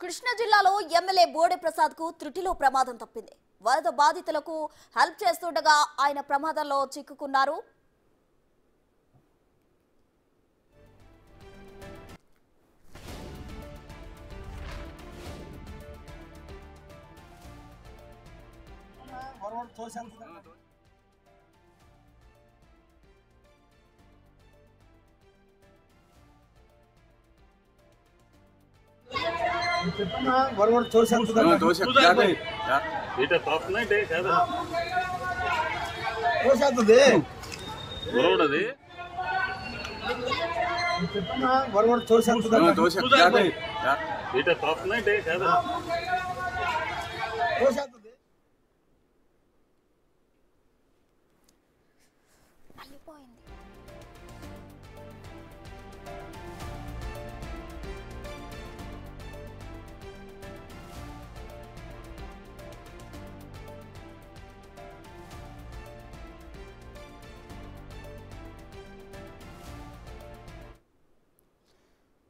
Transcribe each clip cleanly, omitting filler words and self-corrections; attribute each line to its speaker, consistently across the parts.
Speaker 1: కృష్ణా జిల్లాలో ఎమ్మెల్యే బోడే ప్రసాద్ కు త్రుటిలో ప్రమాదం తప్పింది. వరద బాధితులకు హెల్ప్ చేస్తుండగా ఆయన ప్రమాదంలో చిక్కుకున్నారు.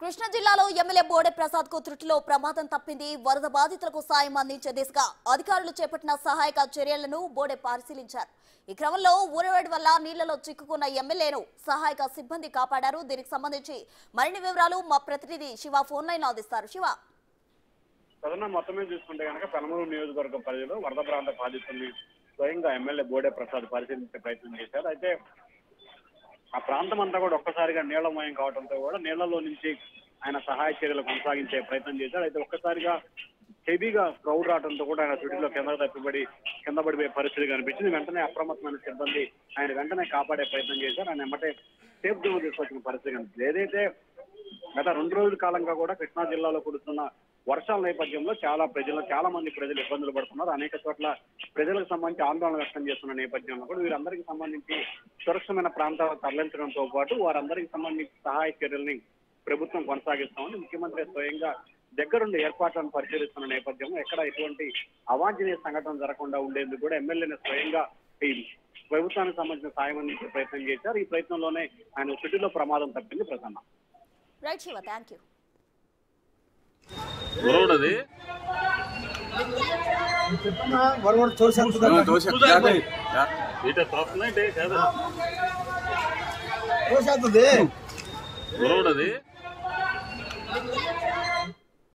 Speaker 1: కృష్ణా జిల్లాలో ఎమ్మెల్యే బోడే ప్రసాద్ కు త్రుటిలో ప్రమాదం తప్పింది. వరద బాధితులకు సాయం అందించే దిశగా అధికారులు చేపట్టిన సహాయక చర్యలను బోడే పరిశీలించారు. ఈ క్రమంలో ఊరవేడి వల్ల నీళ్లలో చిక్కుకున్న ఎమ్మెల్యేను సహాయక సిబ్బంది కాపాడారు. దీనికి సంబంధించి మరిన్ని వివరాలు మా ప్రతినిధి శివ ఫోన్ లైన్ అందిస్తారు. శివ,
Speaker 2: మొత్తమే చూసుకుంటే కనుక పెనమలూరు నియోజకవర్గ పరిధిలో వరద ప్రాంత బాధితుల్ని స్వయంగా ఎమ్మెల్యే బోడే ప్రసాద్ పరిశీలించే ప్రయత్నం చేశారు. అయితే ఆ ప్రాంతం అంతా కూడా ఒక్కసారిగా నీళ్లమయం కావడంతో కూడా నీళ్లలో నుంచి ఆయన సహాయ చర్యలు కొనసాగించే ప్రయత్నం చేశారు. అయితే ఒక్కసారిగా హెవీగా క్రౌడ్ రావడంతో కూడా ఆయన చుడిలో కింద పడిపోయే పరిస్థితి కనిపించింది. వెంటనే అప్రమత్తమైన సిబ్బంది ఆయన వెంటనే కాపాడే ప్రయత్నం చేశారు. ఆయన వెంటనే సేఫ్ జోన్ తీసుకొచ్చిన పరిస్థితి కనిపిస్తుంది. ఏదైతే గత 2 రోజుల కాలంగా కూడా కృష్ణా జిల్లాలో కురుస్తున్న వర్షాల నేపథ్యంలో చాలా మంది ప్రజలు ఇబ్బందులు పడుతున్నారు. అనేక చోట్ల ప్రజలకు సంబంధించి ఆందోళన వ్యక్తం చేస్తున్న నేపథ్యంలో కూడా వీరందరికీ సంబంధించి సురక్షితమైన ప్రాంతాలకు తరలించడంతో పాటు వారందరికీ సంబంధించి సహాయ చర్యల్ని ప్రభుత్వం కొనసాగిస్తామని ముఖ్యమంత్రి స్వయంగా దగ్గరుండి ఏర్పాట్లను పరిశీలిస్తున్న నేపథ్యంలో ఎక్కడ ఎటువంటి అవాంఛనీయ సంఘటన జరగకుండా ఉండేందుకు కూడా ఎమ్మెల్యేని స్వయంగా ఈ ప్రభుత్వానికి సంబంధించిన సాయం అందించే ప్రయత్నం చేశారు. ఈ ప్రయత్నంలోనే ఆయన సిటీలో ప్రమాదం తప్పింది. Prasanna.
Speaker 1: Right Shiva, thank you.
Speaker 2: వరవడది